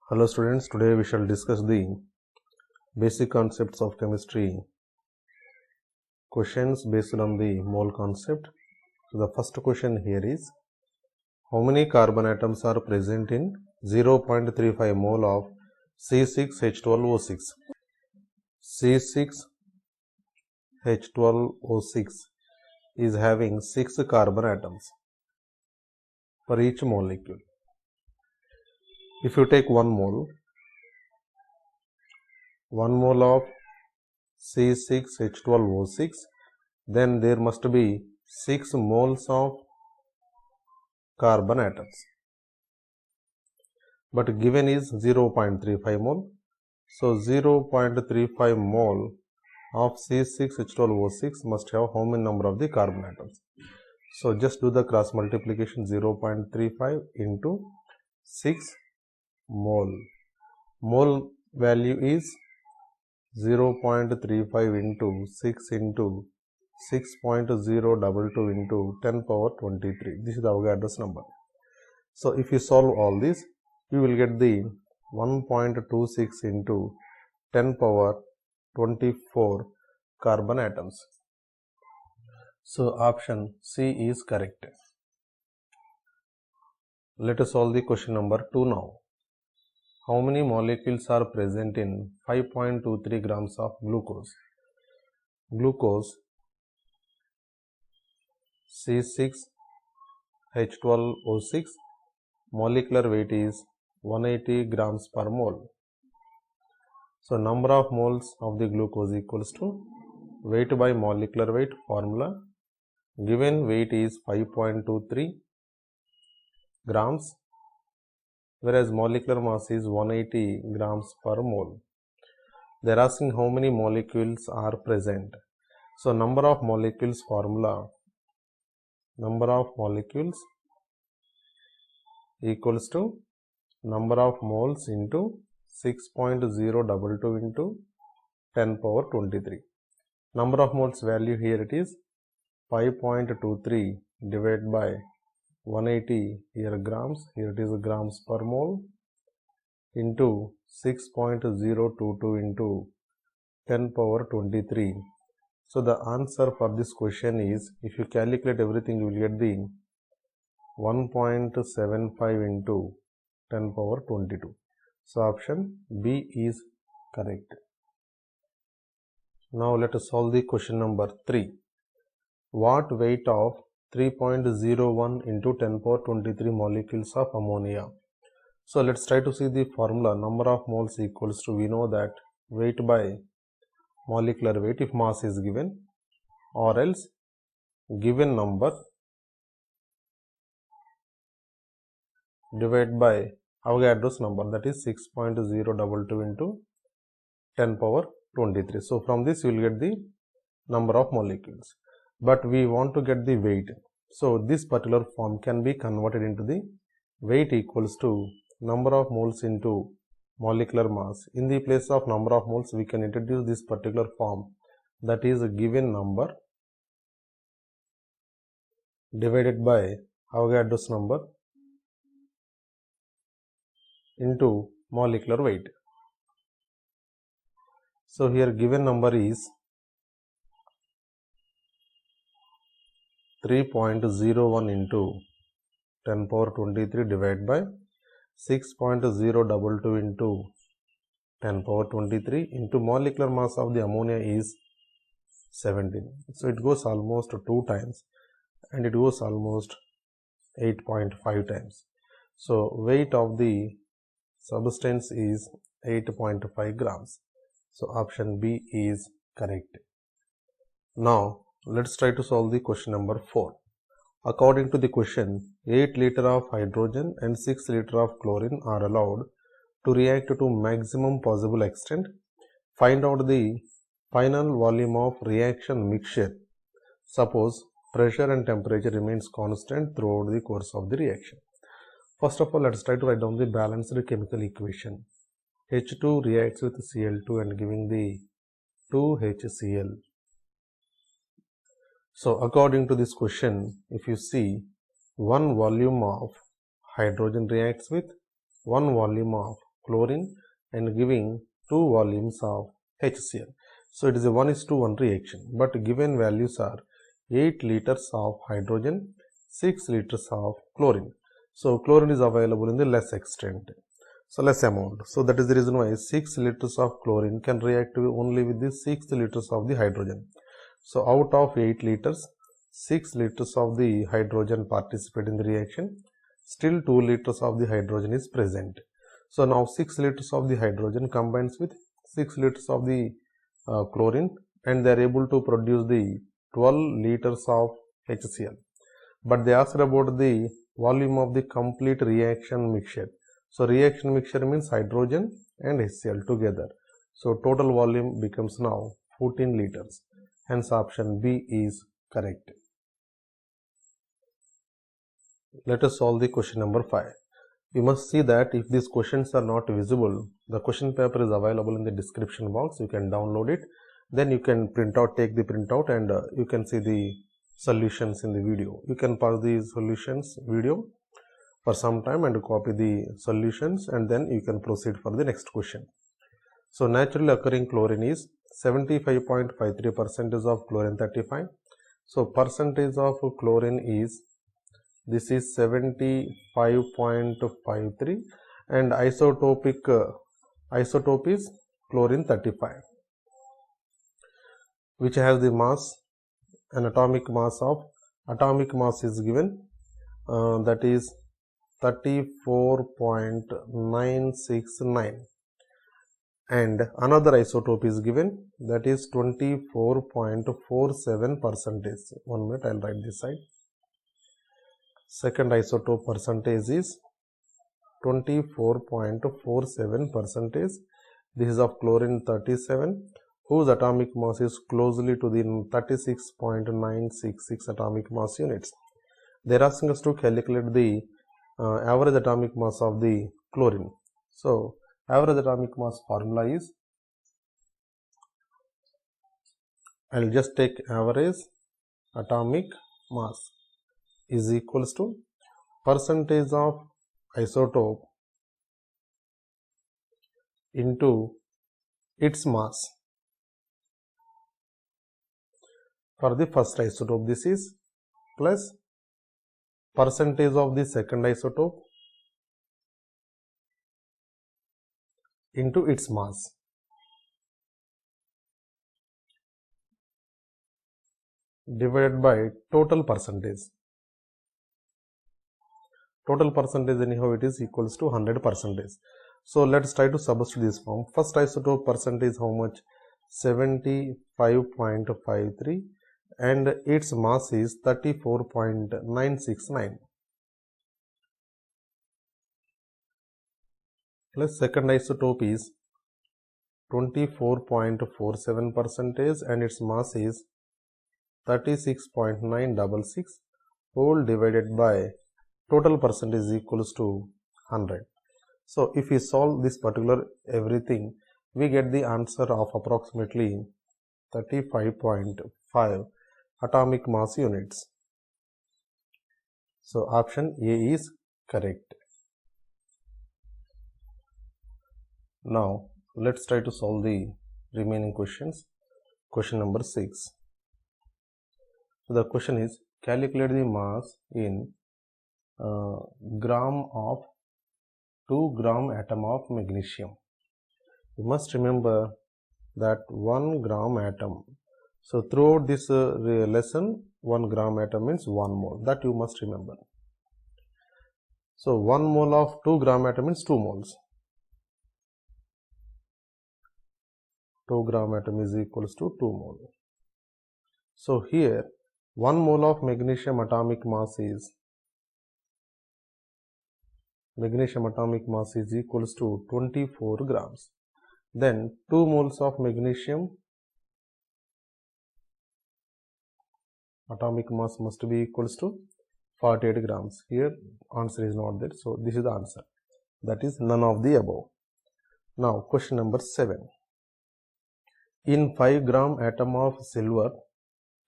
Hello students, today we shall discuss the basic concepts of chemistry questions based on the mole concept. So the first question here is, how many carbon atoms are present in 0.35 mole of C6H12O6? C6H12O6 is having 6 carbon atoms for each molecule. If you take 1 mole of C6H12O6, then there must be 6 moles of carbon atoms. But given is 0.35 mole. So 0.35 mole of C6H12O6 must have how many number of the carbon atoms? So just do the cross multiplication. 0.35 into 6 mole. Mole value is 0.35 into 6 into 6.022 into 10 power 23. This is the Avogadro's number. So if you solve all this, you will get the 1.26 into 10 power 24 carbon atoms. So option C is correct. Let us solve the question number 2 now. How many molecules are present in 5.23 grams of glucose? Glucose C6H12O6 molecular weight is 180 grams per mole. So number of moles of the glucose equals to weight by molecular weight formula. Given weight is 5.23 grams, whereas molecular mass is 180 grams per mole. They are asking how many molecules are present. So number of molecules formula, number of molecules equals to number of moles into 6.022 into 10 power 23. Number of moles value here it is 5.23 divided by 180, here grams, here it is grams per mole, into 6.022 into 10 power 23. So the answer for this question is, if you calculate everything, you will get the 1.75 into 10 power 22. So option B is correct. Now let us solve the question number 3. What weight of 3.01 into 10 power 23 molecules of ammonia? So let's try to see the formula. Number of moles equals to, we know that weight by molecular weight if mass is given, or else given number divided by Avogadro's number, that is 6.022 into 10 power 23. So from this you will get the number of molecules, but we want to get the weight. So this particular form can be converted into the weight equals to number of moles into molecular mass. In the place of number of moles, we can introduce this particular form, that is a given number divided by Avogadro's number into molecular weight. So here given number is 3.01 into 10 power 23 divided by 6.022 into 10 power 23 into molecular mass of the ammonia is 17. So it goes almost 2 times and it goes almost 8.5 times. So weight of the substance is 8.5 grams. So option B is correct. Now let's try to solve the question number 4. According to the question, 8 liter of hydrogen and 6 liter of chlorine are allowed to react to maximum possible extent. Find out the final volume of reaction mixture. Suppose pressure and temperature remains constant throughout the course of the reaction. First of all, let's try to write down the balanced chemical equation. H2 reacts with Cl2 and giving the 2HCl. So according to this question, if you see, one volume of hydrogen reacts with one volume of chlorine and giving 2 volumes of HCl. So it is a 1:1 reaction, but given values are 8 liters of hydrogen, 6 liters of chlorine. So chlorine is available in the less extent, so less amount. So that is the reason why 6 liters of chlorine can react only with the 6 liters of the hydrogen. So out of 8 liters, 6 liters of the hydrogen participate in the reaction. Still 2 liters of the hydrogen is present. So now 6 liters of the hydrogen combines with 6 liters of the chlorine, and they are able to produce the 12 liters of HCl. But they asked about the volume of the complete reaction mixture. So reaction mixture means hydrogen and HCl together. So total volume becomes now 14 liters. Hence option B is correct. Let us solve the question number 5. You must see that if these questions are not visible, the question paper is available in the description box. You can download it. Then you can take the printout, and you can see the solutions in the video. You can pause the solutions video for some time and copy the solutions, and then you can proceed for the next question. So naturally occurring chlorine is 75.53% of chlorine 35. So percentage of chlorine is, this is 75.53, and isotope is chlorine 35, which has the mass, an atomic mass is given, that is 34.969, and another isotope is given, that is 24.47%. 1 minute, I'll write this side. Second isotope percentage is 24.47%. This is of chlorine 37, whose atomic mass is closely to the 36.966 atomic mass units. They are asking us to calculate the average atomic mass of the chlorine. So average atomic mass formula is, I will just take average atomic mass is equals to percentage of isotope into its mass. For the first isotope, this is plus percentage of the second isotope into its mass divided by total percentage. Total percentage anyhow it is equals to 100%. So let's try to substitute this form. First isotope percentage how much? 75.53, and its mass is 34.969. Plus second isotope is 24.47%, and its mass is 36.966, whole divided by total percentage is equals to 100. So if we solve this particular everything, we get the answer of approximately 35.5 atomic mass units. So option A is correct. Now let's try to solve the remaining questions. Question number 6. So the question is, calculate the mass in gram of 2 gram atom of magnesium. You must remember that 1 gram atom. So throughout this lesson, 1 gram atom means 1 mole. That you must remember. So 1 mole of 2 gram atom means 2 moles. 2 gram atom is equals to 2 mole. So here 1 mole of magnesium atomic mass is equals to 24 grams. Then 2 moles of magnesium atomic mass must be equals to 48 grams. Here answer is not there, so this is the answer. That is none of the above. Now question number 7. In 5 gram atom of silver,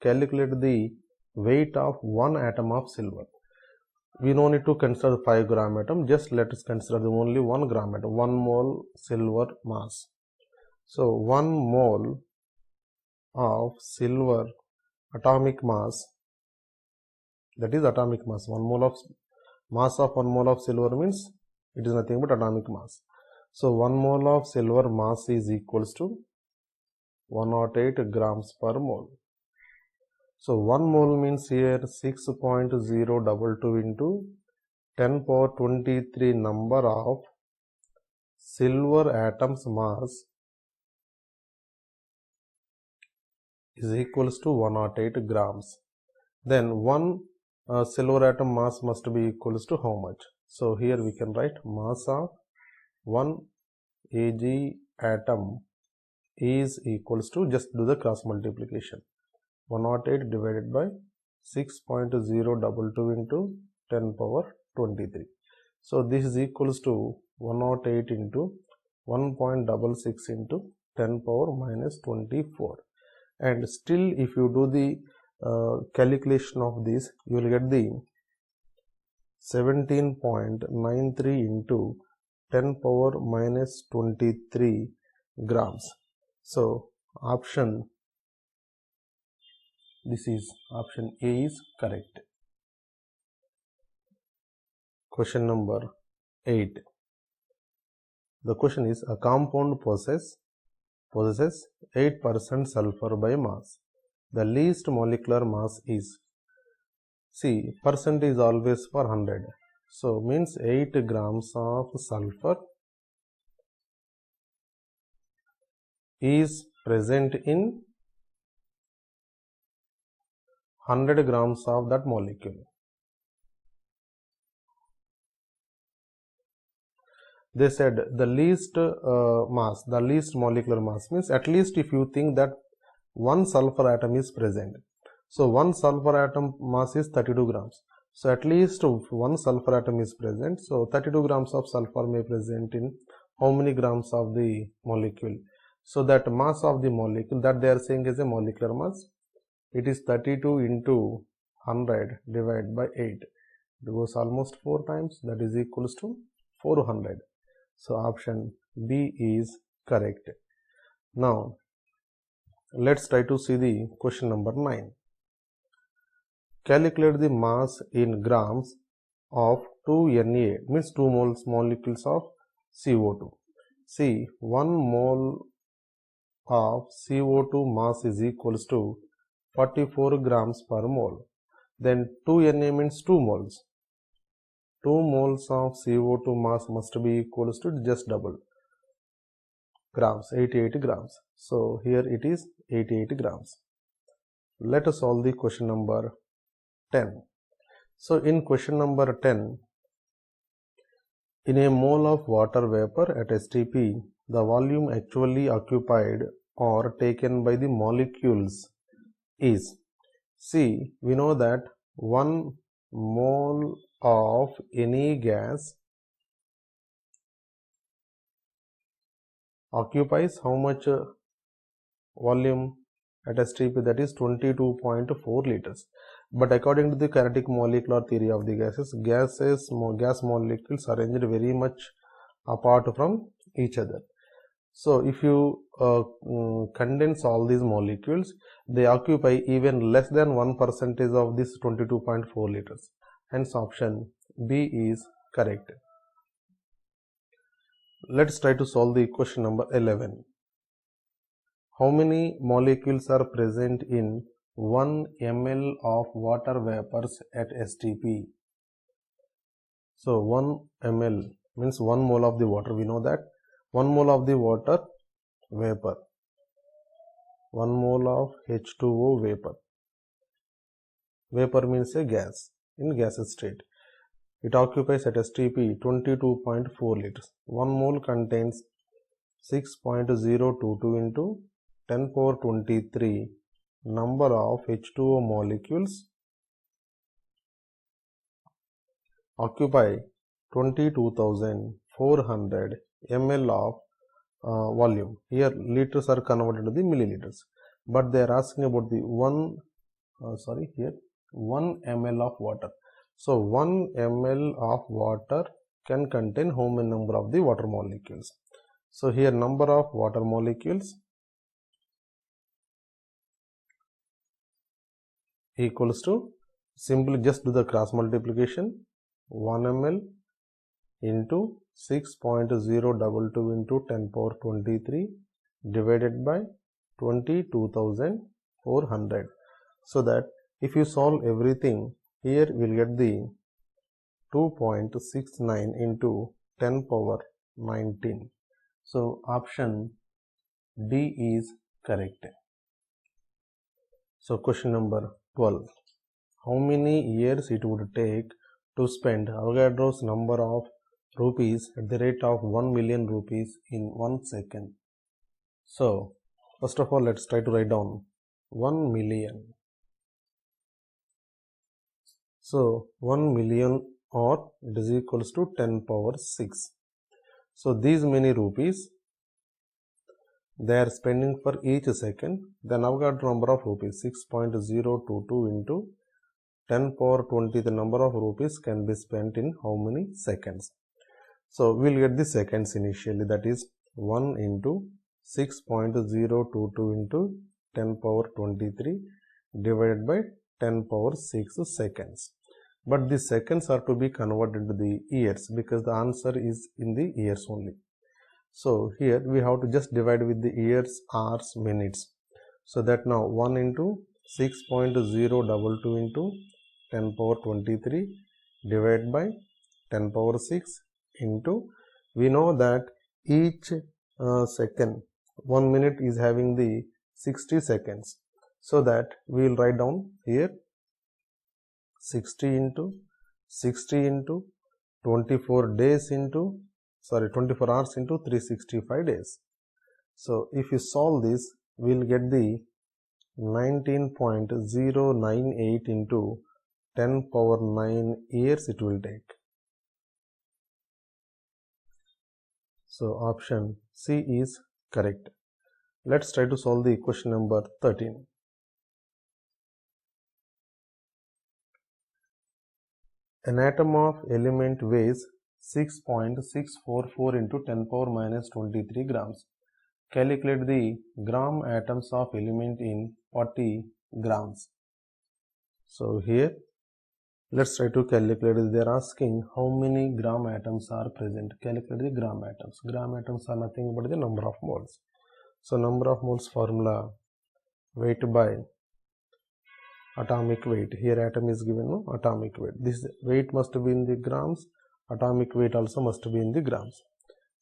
calculate the weight of 1 atom of silver. we no need to consider the 5 gram atom, just let us consider the only 1 gram atom, 1 mole silver mass. So 1 mole of silver atomic mass, that is atomic mass, 1 mole of mass of 1 mole of silver means it is nothing but atomic mass. So 1 mole of silver mass is equals to 108 grams per mole. So 1 mole means here 6.022 into 10 power 23 number of silver atoms mass is equals to 108 grams. Then 1 silver atom mass must be equals to how much? So here we can write mass of 1 Ag atom is equals to, just do the cross multiplication, 108 divided by 6.022 into 10 power 23. So this is equals to 108 into 1.66 into 10 power minus 24. And still if you do the calculation of this, you will get the 17.93 into 10 power minus 23 grams. So option, this is option A is correct. Question number 8. The question is, a compound possesses 8% sulfur by mass. The least molecular mass is, see, percent is always for 100. So means 8 grams of sulfur is present in 100 grams of that molecule. They said the least mass, the least molecular mass means at least if you think that one sulfur atom is present. So one sulfur atom mass is 32 grams. So at least one sulfur atom is present. So 32 grams of sulfur may present in how many grams of the molecule? So that mass of the molecule that they are saying is a molecular mass. It is 32 into 100 divided by 8. It goes almost 4 times, that is equals to 400. So option B is correct. Now let's try to see the question number 9. Calculate the mass in grams of 2Na, means 2 molecules of CO2. See, 1 mole of CO2 mass is equals to 44 grams per mole. Then 2Na means 2 moles. 2 moles of CO2 mass must be equals to just double grams, 88 grams. So here it is 88 grams. Let us solve the question number 10. So in question number 10, in a mole of water vapor at STP, the volume actually occupied or taken by the molecules is, see, we know that 1 mole of any gas occupies how much volume at STP, that is 22.4 liters. But according to the kinetic molecular theory of the gases, gas molecules are arranged very much apart from each other. So if you condense all these molecules, they occupy even less than 1% of this 22.4 liters. Hence option B is correct. Let's try to solve the question number 11. How many molecules are present in 1 ml of water vapors at STP? So 1 ml means 1 mole of the water. We know that 1 mole of the water vapor, 1 mole of H2O vapor. Vapor means a gas in gaseous state. It occupies at STP 22.4 liters. 1 mole contains 6.022 into 10 power 23 number of H2O molecules occupy 22,400 ml of volume. Here liters are converted to the milliliters, but they are asking about the 1 ml of water. So 1 ml of water can contain how many number of the water molecules? So here number of water molecules equals to, simply just do the cross multiplication, 1 ml into 6.022 into 10 power 23 divided by 22,400. So that if you solve everything, here we'll get the 2.69 into 10 power 19. So option D is correct. So question number 12. How many years it would take to spend Avogadro's number of rupees at the rate of 1 million rupees in 1 second? So first of all, let's try to write down 1 million. So 1 million, or it is equals to 10 power 6. So these many rupees they are spending for each second. Then Avogadro number of rupees 6.022 into 10 power 20, the number of rupees can be spent in how many seconds? So we'll get the seconds initially, that is 1 into 6.022 into 10 power 23 divided by 10 power 6 seconds. But the seconds are to be converted to the years because the answer is in the years only. So here we have to just divide with the years, hours, minutes. So that now 1 into 6.022 into 10 power 23 divided by 10 power 6 into, we know that each second, 1 minute is having the 60 seconds. So that we will write down here 60 into 24 days into 24 hours into 365 days. So if you solve this, we will get the 19.098 into 10 power 9 years it will take. So option C is correct. Let's try to solve the question number 13. An atom of element weighs 6.644 into 10 power minus 23 grams. Calculate the gram atoms of element in 40 grams. So here let's try to calculate. They are asking how many gram atoms are present. Calculate the gram atoms. Gram atoms are nothing but the number of moles. So number of moles formula, weight by atomic weight. Here atom is given, no? Atomic weight. This weight must be in the grams. Atomic weight also must be in the grams.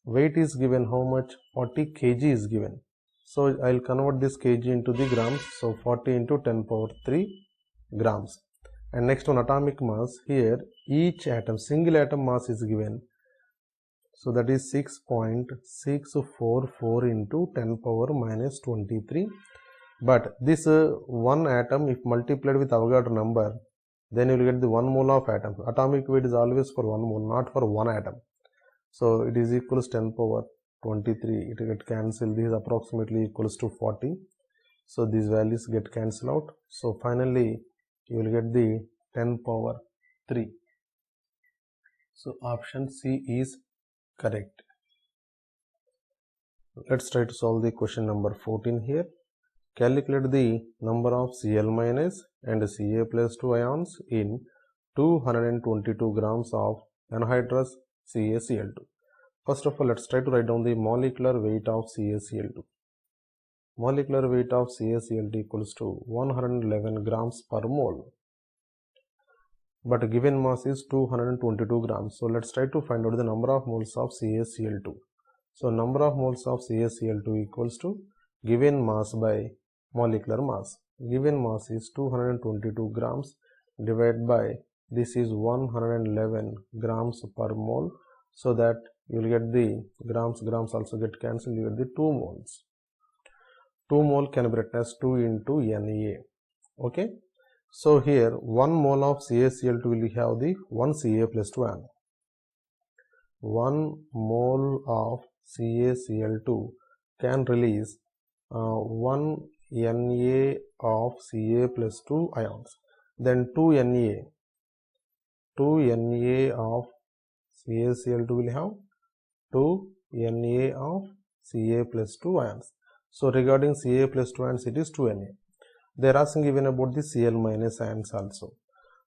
Weight is given how much? 40 kg is given. So I will convert this kg into the grams. So 40 into 10 power 3 grams. And next one, atomic mass. Here each atom, single atom mass is given. So that is 6.644 into 10 power minus 23. But this one atom, if multiplied with Avogadro number, then you will get the 1 mole of atom. Atomic weight is always for 1 mole, not for one atom. So it is equals 10 power 23. It get cancelled. This is approximately equals to 40. So these values get cancelled out. So finally you will get the 10 power 3. So option C is correct. Let's try to solve the question number 14 here. Calculate the number of Cl- and Ca plus 2 ions in 222 grams of anhydrous CaCl2. First of all, let's try to write down the molecular weight of CaCl2. Molecular weight of CaCl2 equals to 111 grams per mole. But given mass is 222 grams. So let's try to find out the number of moles of CaCl2. So number of moles of CaCl2 equals to given mass by molecular mass. Given mass is 222 grams divided by this is 111 grams per mole. So that you will get the grams also get cancelled. You get the 2 moles. 2 mole can be written as 2 into Na. Okay. So here 1 mole of CaCl2 will have the 1 Ca plus 2 ion. 1 mole of CaCl2 can release 1 Na of Ca plus 2 ions. Then 2 Na 2 Na of CaCl2 will have 2 Na of Ca plus 2 ions. So regarding Ca plus 2 ions, it is 2 Na. They are asking even about the Cl minus ions also.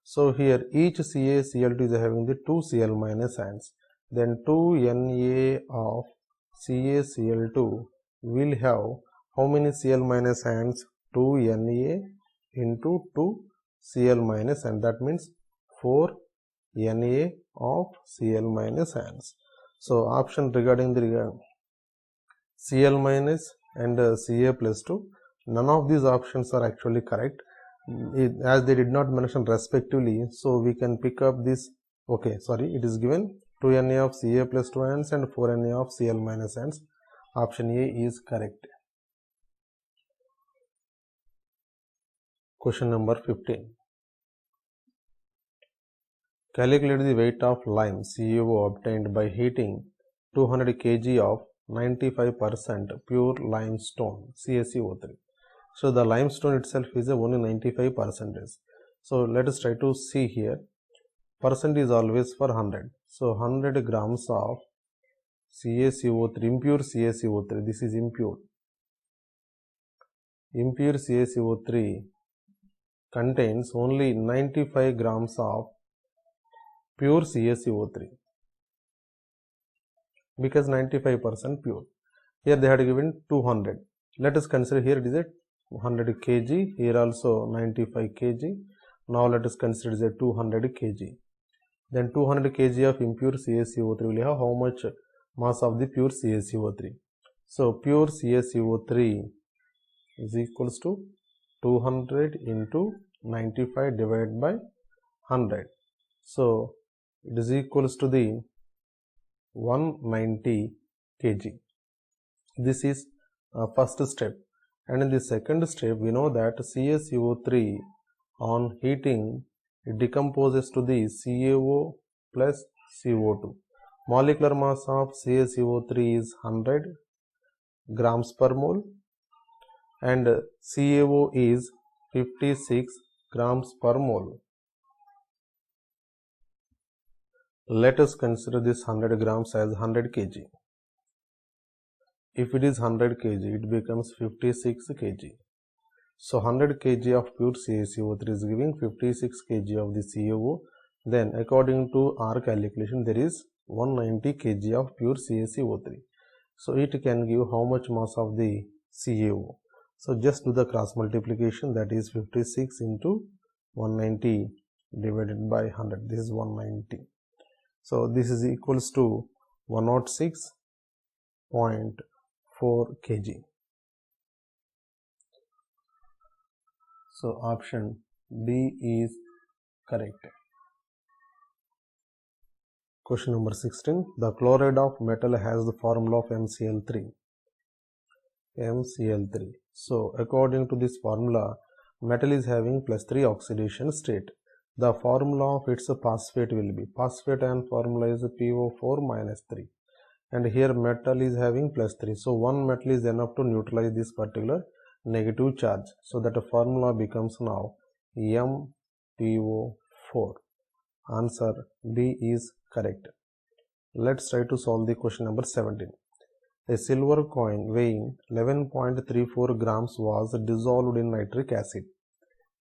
So here each CaCl2 is having the 2 Cl minus ions. Then 2 Na of CaCl2 will have how many Cl minus ions? 2 Na into 2 Cl minus, and that means 4 Na of Cl minus ions. So option regarding the Cl minus and Ca plus 2, none of these options are actually correct, as they did not mention respectively. So we can pick up this. Okay, sorry, it is given 2 Na of Ca plus 2 ions and 4 Na of Cl minus ions. Option A is correct. Question number 15. Calculate the weight of lime CaO obtained by heating 200 kg of 95% pure limestone CaCO3. So the limestone itself is only 95%. So let us try to see here. Percent is always for 100. So 100 grams of CaCO3, impure CaCO3, this is impure. Impure CaCO3 contains only 95 grams of pure CaCO3, because 95% pure. Here they had given 200. Let us consider here it is a 100 kg, here also 95 kg. Now let us consider it is a 200 kg. Then 200 kg of impure CaCO3 will have how much mass of the pure CaCO3? So pure CaCO3 is equals to 200 into 95 divided by 100. So it is equals to the 190 kg. This is first step. And in the second step, we know that CaCO3 on heating, it decomposes to the CaO plus CO2. Molecular mass of CaCO3 is 100 grams per mole and CaO is 56 grams per mole. Let us consider this 100 grams as 100 kg. If it is 100 kg, it becomes 56 kg. So 100 kg of pure CaCO3 is giving 56 kg of the CaO. Then according to our calculation, there is 190 kg of pure CaCO3. So it can give how much mass of the CaO. So just do the cross multiplication, that is 56 into 190 divided by 100. This is 190. So this is equals to 106.4 kg. So option D is correct. Question number 16. The chloride of metal has the formula of MCl3. MCl3. So according to this formula, metal is having +3 oxidation state. The formula of its phosphate will be, phosphate ion formula is PO4 -3, and here metal is having +3. So one metal is enough to neutralize this particular negative charge. So that formula becomes now MPO4. Answer B is correct. Let's try to solve the question number 17. A silver coin weighing 11.34 grams was dissolved in nitric acid.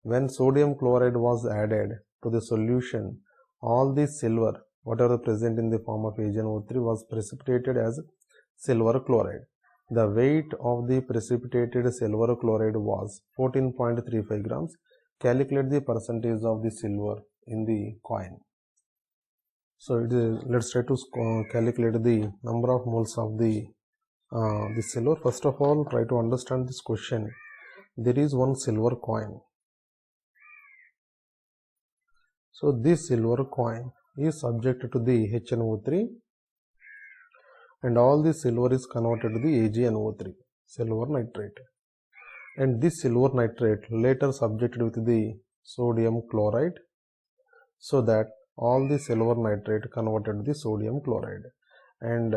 When sodium chloride was added to the solution, all the silver, whatever present in the form of AgNO3, was precipitated as silver chloride. The weight of the precipitated silver chloride was 14.35 grams. Calculate the percentage of the silver in the coin. So let's try to calculate the number of moles of the silver. First of all, try to understand this question. There is one silver coin. So this silver coin is subjected to the HNO3, and all the silver is converted to the AgNO3, silver nitrate. And this silver nitrate later subjected with the sodium chloride, so that all the silver nitrate converted to the sodium chloride. And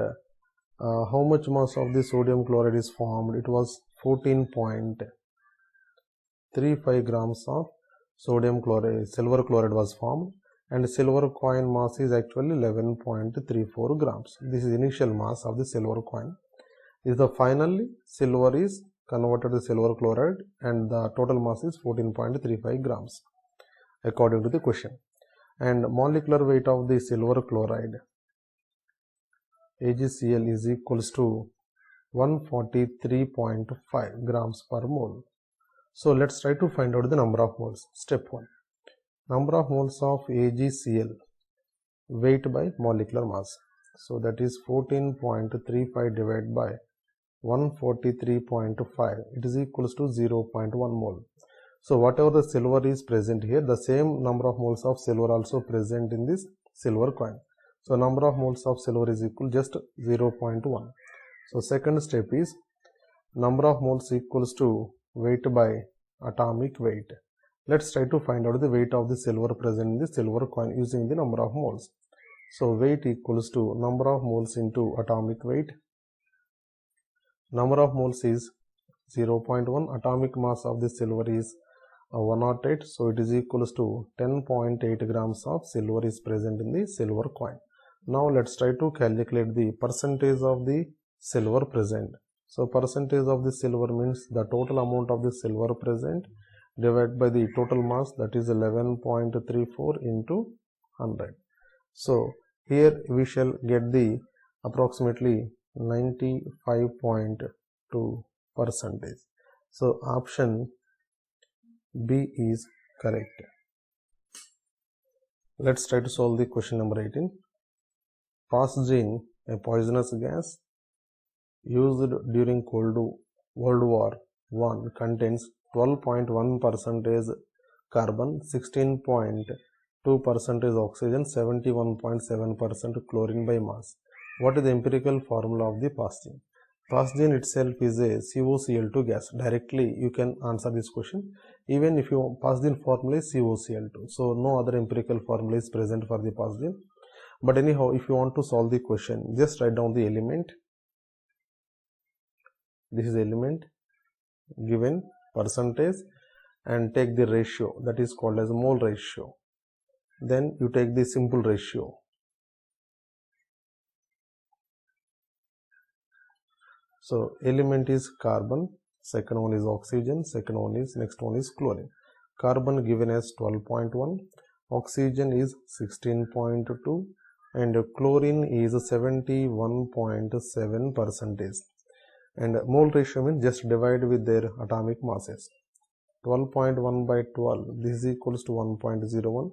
how much mass of the sodium chloride is formed? It was 14.35 grams of sodium chloride, silver chloride was formed, and silver coin mass is actually 11.34 grams. This is initial mass of the silver coin. Is the finally silver is converted to silver chloride and the total mass is 14.35 grams according to the question. And molecular weight of the silver chloride AgCl is equals to 143.5 grams per mole. So let's try to find out the number of moles. Step 1. Number of moles of AgCl weight by molecular mass. So that is 14.35 divided by 143.5. It is equals to 0.1 mole. So whatever the silver is present here, the same number of moles of silver also present in this silver coin. So number of moles of silver is equal just 0.1. So second step is number of moles equals to weight by atomic weight. Let's try to find out the weight of the silver present in the silver coin using the number of moles. So weight equals to number of moles into atomic weight. Number of moles is 0.1. Atomic mass of the silver is 108. So it is equals to 10.8 grams of silver is present in the silver coin. Now let's try to calculate the percentage of the silver present. So percentage of the silver means the total amount of the silver present divided by the total mass, that is 11.34 into 100. So here we shall get the approximately 95.2 percentage. So option B is correct. Let's try to solve the question number 18. Phosgene, a poisonous gas used during World War I, contains 12.1% carbon, 16.2% oxygen, 71.7% chlorine by mass. What is the empirical formula of the phosgene? Phosgene itself is a COCl2 gas. Directly you can answer this question. Even if you phosgene formula is COCl2, so no other empirical formula is present for the phosgene. But anyhow, if you want to solve the question, just write down the element. This is element given percentage and take the ratio, that is called as mole ratio. Then you take the simple ratio. So element is carbon, second one is oxygen, next one is chlorine. Carbon given as 12.1, oxygen is 16.2 and chlorine is 71.7%. And mole ratio means just divide with their atomic masses. 12.1 by 12, this is equals to 1.01,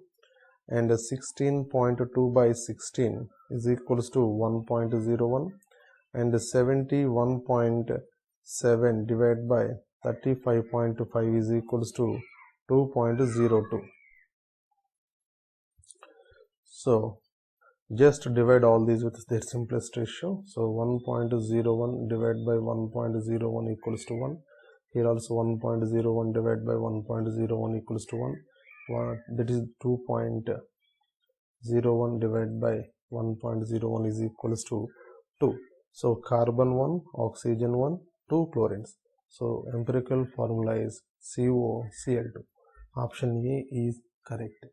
and 16.2 by 16 is equals to 1.01, and 71.7 divided by 35.5 is equals to 2.02. So just divide all these with their simplest ratio. So 1.01 divided by 1.01 equals to 1. Here also 1.01 divided by 1.01 equals to 1. That is 2.01 divided by 1.01 is equals to 2. So carbon 1, oxygen 1, 2 chlorines. So empirical formula is COCl2. Option A is correct.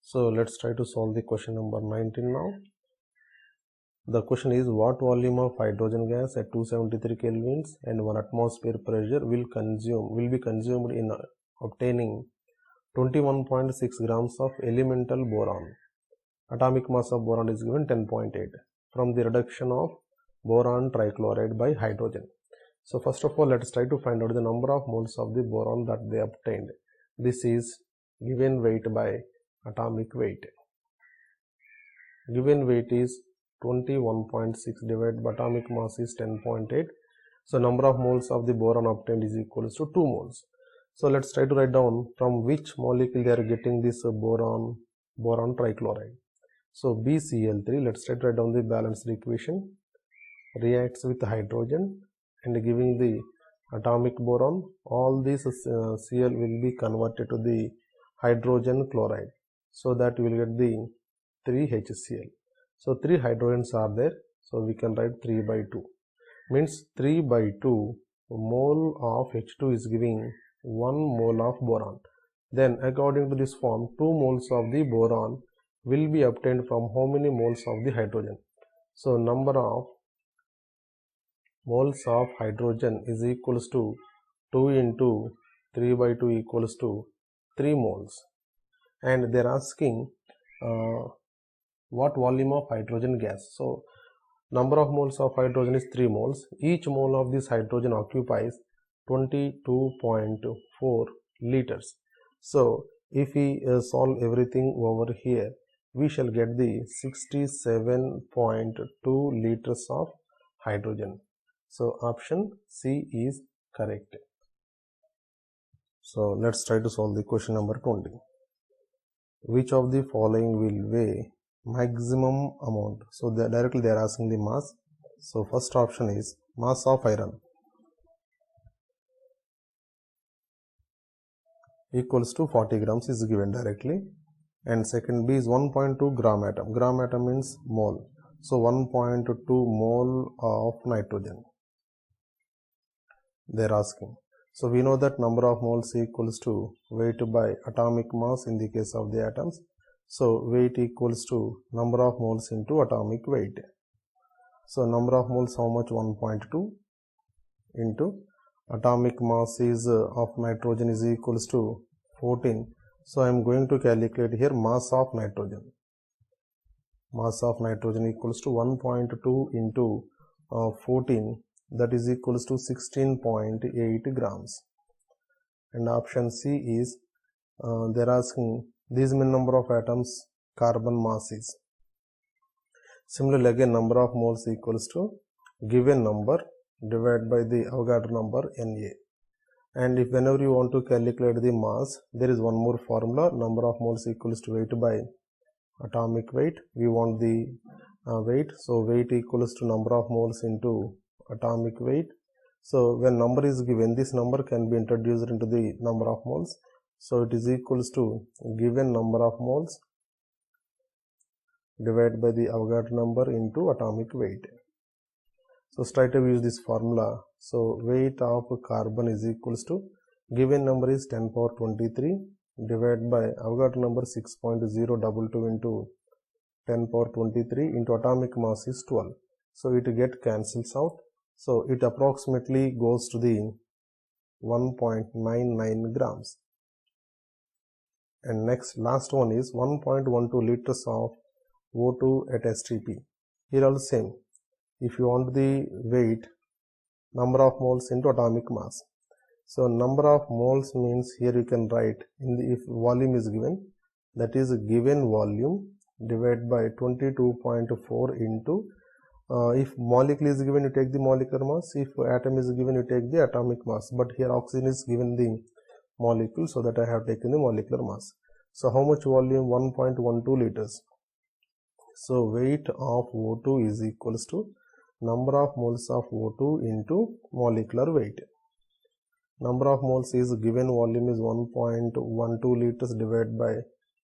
So let's try to solve the question number 19 now. The question is, what volume of hydrogen gas at 273 kelvins and 1 atmosphere pressure will be consumed in obtaining 21.6 grams of elemental boron? Atomic mass of boron is given 10.8 from the reduction of boron trichloride by hydrogen. So first of all, let's try to find out the number of moles of the boron that they obtained. This is given weight by atomic weight. Given weight is 21.6 divided by atomic mass is 10.8. So number of moles of the boron obtained is equals to 2 moles. So let's try to write down from which molecule they are getting this boron trichloride. So BCl3, let's try to write down the balanced equation. Reacts with hydrogen and giving the atomic boron. All these Cl will be converted to the hydrogen chloride, so that we will get the 3HCl. So 3 hydrogens are there, so we can write 3 by 2. Means 3 by 2 mole of H2 is giving 1 mole of boron. Then according to this form, 2 moles of the boron will be obtained from how many moles of the hydrogen? So number of moles of hydrogen is equals to 2 into 3 by 2 equals to 3 moles. And they are asking what volume of hydrogen gas. So number of moles of hydrogen is 3 moles. Each mole of this hydrogen occupies 22.4 liters. So if we solve everything over here, we shall get the 67.2 liters of hydrogen. So option C is correct. So let's try to solve the question number 20. Which of the following will weigh maximum amount? So directly they are asking the mass. So first option is mass of iron equals to 40 grams is given directly, and second B is 1.2 gram atom. Gram atom means mole, so 1.2 mole of nitrogen they are asking. So we know that number of moles equals to weight by atomic mass in the case of the atoms. So weight equals to number of moles into atomic weight. So number of moles how much? 1.2 into atomic mass is of nitrogen is equals to 14. So I am going to calculate here mass of nitrogen. Mass of nitrogen equals to 1.2 into 14, that is equals to 16.8 grams. And option C is they are asking this mean number of atoms, carbon mass is. Similarly again number of moles equals to given number divided by the Avogadro number Na. And if whenever you want to calculate the mass, there is one more formula, number of moles equals to weight by atomic weight. We want the weight, so weight equals to number of moles into atomic weight. So when number is given, this number can be introduced into the number of moles. So it is equals to given number of moles divided by the Avogadro number into atomic weight. So straight away use this formula. So weight of carbon is equals to given number is 10 power 23 divided by Avogadro number 6.022 into 10 power 23 into atomic mass is 12. So it get cancels out. So it approximately goes to the 1.99 grams. And next last one is 1.12 liters of O2 at STP. Here also same. If you want the weight, number of moles into atomic mass. So number of moles means here you can write in the, if volume is given, that is given volume divided by 22.4 into if molecule is given, you take the molecular mass. If atom is given, you take the atomic mass. But here oxygen is given the molecule, so that I have taken the molecular mass. So how much volume? 1.12 liters. So weight of O2 is equals to number of moles of O2 into molecular weight. Number of moles is given volume is 1.12 liters divided by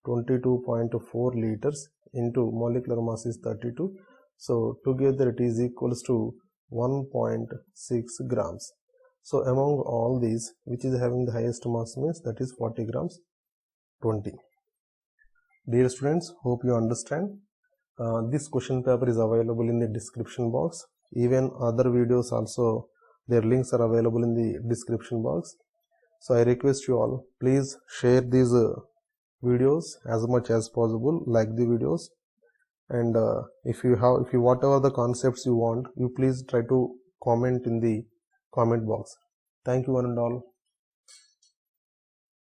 22.4 liters into molecular mass is 32. So together it is equals to 1.6 grams. So among all these, which is having the highest mass means that is 40 grams 20. Dear students, hope you understand. This question paper is available in the description box. Even other videos also, their links are available in the description box. So I request you all, please share these videos as much as possible, like the videos, and if you whatever the concepts you want, you please try to comment in the comment box. Thank you one and all.